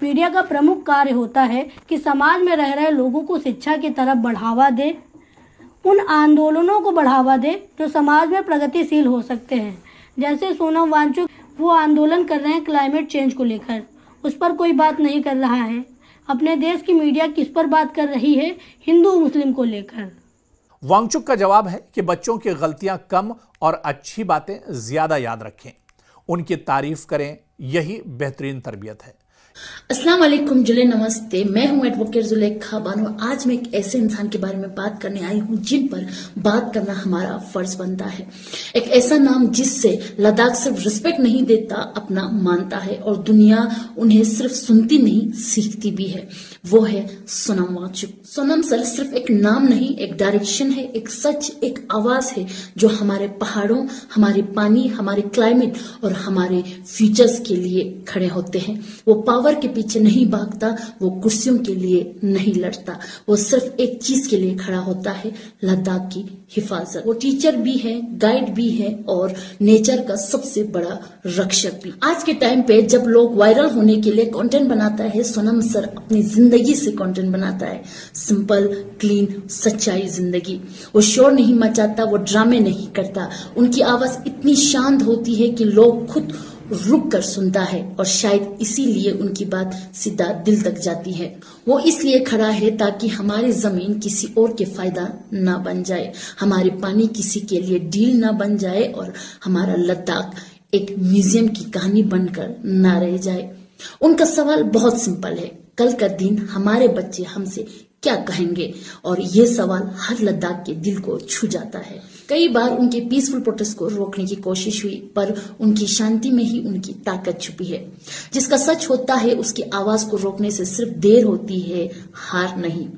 Media का प्रमुख कार्य होता है कि समाज में रह रहे लोगों को शिक्षा की तरफ बढ़ावा दे, उन आंदोलनों को बढ़ावा दे जो समाज में प्रगतिशील हो सकते हैं। जैसे सोनम वांगचुक वो आंदोलन कर रहे हैं क्लाइमेट चेंज को लेकर, उस पर कोई बात नहीं कर रहा है। अपने देश की मीडिया किस पर बात कर रही है? हिंदू मुस्लिम को लेकर। वांगचुक का जवाब है कि बच्चों की गलतियां कम और अच्छी बातें ज्यादा याद रखें, उनकी तारीफ करें, यही बेहतरीन तरबियत है। अस्सलाम वालेकुम, जुले नमस्ते। मैं हूं एडवोकेट जुलेखा बानो। आज मैं एक ऐसे इंसान के बारे में बात करने आई हूं जिन पर बात करना हमारा फर्ज बनता है। एक ऐसा नाम जिससे लद्दाख सिर्फ रिस्पेक्ट नहीं देता, अपना मानता है और दुनिया उन्हें सिर्फ सुनती नहीं सीखती भी है। वो है सोनम वांगचुक। सोनम सर सिर्फ एक नाम नहीं, एक डायरेक्शन है, एक सच, एक आवाज है जो हमारे पहाड़ों, हमारे पानी, हमारे क्लाइमेट और हमारे फ्यूचर्स के लिए खड़े होते हैं। वो पावर के पीछे नहीं भागता, वो कुर्सियों के लिए नहीं लड़ता, वो सिर्फ एक चीज के लिए खड़ा होता है, लद्दाख की हिफाजत। वो टीचर भी है, गाइड भी है और नेचर का सबसे बड़ा रक्षक भी। आज के टाइम पे जब लोग वायरल होने के लिए कंटेंट बनाता है, सोनम सर अपनी जिंदगी से कंटेंट बनाता है। सिंपल, क्लीन, सच्चाई जिंदगी। वो शोर नहीं मचाता, वो ड्रामे नहीं करता। उनकी आवाज इतनी शांत होती है कि लोग खुद रुक कर सुनता है और शायद इसीलिए उनकी बात सीधा दिल तक जाती है। वो इसलिए खड़ा है ताकि हमारी जमीन किसी और के फायदा ना बन जाए, हमारे पानी किसी के लिए डील ना बन जाए और हमारा लद्दाख एक म्यूजियम की कहानी बनकर ना रह जाए। उनका सवाल बहुत सिंपल है, कल का दिन हमारे बच्चे हमसे क्या कहेंगे? और ये सवाल हर लद्दाख के दिल को छू जाता है। कई बार उनके पीसफुल प्रोटेस्ट को रोकने की कोशिश हुई, पर उनकी शांति में ही उनकी ताकत छुपी है। जिसका सच होता है उसकी आवाज को रोकने से सिर्फ देर होती है, हार नहीं।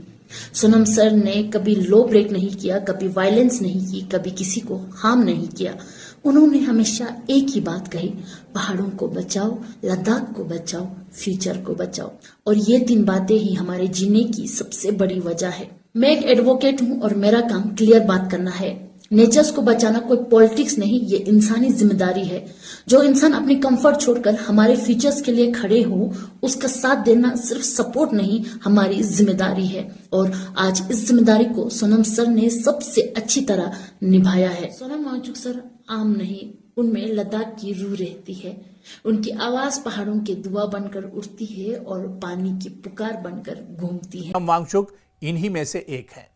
सोनम सर ने कभी लो ब्रेक नहीं किया, कभी वायलेंस नहीं की, कभी किसी को हार्म नहीं किया। उन्होंने हमेशा एक ही बात कही, पहाड़ों को बचाओ, लद्दाख को बचाओ, फ्यूचर को बचाओ। और ये 3 बातें ही हमारे जीने की सबसे बड़ी वजह है। मैं एक एडवोकेट हूँ और मेरा काम क्लियर बात करना है। नेचर्स को बचाना कोई पॉलिटिक्स नहीं, ये इंसानी जिम्मेदारी है। जो इंसान अपनी कंफर्ट छोड़कर हमारे फ्यूचर्स के लिए खड़े हो, उसका साथ देना सिर्फ सपोर्ट नहीं, हमारी जिम्मेदारी है। और आज इस जिम्मेदारी को सोनम सर ने सबसे अच्छी तरह निभाया है। सोनम वांगचुक सर आम नहीं, उनमें लद्दाख की रूह रहती है। उनकी आवाज पहाड़ों की दुआ बनकर उठती है और पानी की पुकार बनकर घूमती है। सोनम वांगचुक इन्हीं में से एक है।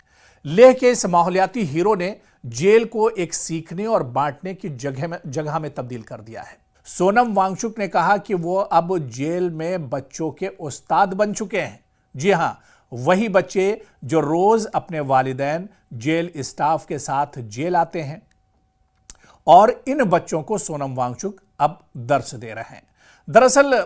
लेह के इस माहौलियाती हीरो ने जेल को एक सीखने और बांटने की जगह में तब्दील कर दिया है। सोनम वांगचुक ने कहा कि वो अब जेल में बच्चों के उस्ताद बन चुके हैं। जी हां, वही बच्चे जो रोज अपने वालिदैन, जेल स्टाफ के साथ जेल आते हैं। और इन बच्चों को सोनम वांगचुक अब दर्स दे रहे हैं। दरअसल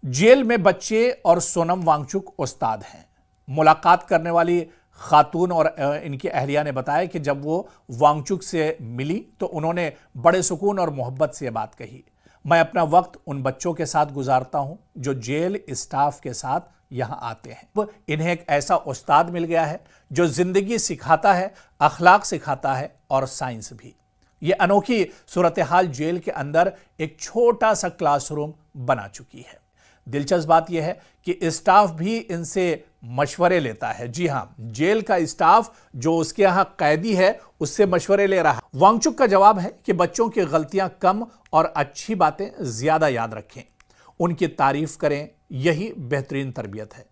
जेल में बच्चे और सोनम वांगचुक उस्ताद हैं। मुलाकात करने वाली खातून और इनकी अहलिया ने बताया कि जब वो वांगचुक से मिली तो उन्होंने बड़े सुकून और मोहब्बत से बात कही, मैं अपना वक्त उन बच्चों के साथ गुजारता हूं जो जेल स्टाफ के साथ यहां आते हैं। इन्हें एक ऐसा उस्ताद मिल गया है जो जिंदगी सिखाता है, अखलाक सिखाता है और साइंस भी। ये अनोखी सूरत हाल जेल के अंदर एक छोटा सा क्लासरूम बना चुकी है। दिलचस्प बात यह है कि स्टाफ भी इनसे मशवरे लेता है। जी हां, जेल का स्टाफ जो उसके यहां कैदी है उससे मशवरे ले रहा है। वांगचुक का जवाब है कि बच्चों की गलतियां कम और अच्छी बातें ज्यादा याद रखें, उनकी तारीफ करें, यही बेहतरीन तरबियत है।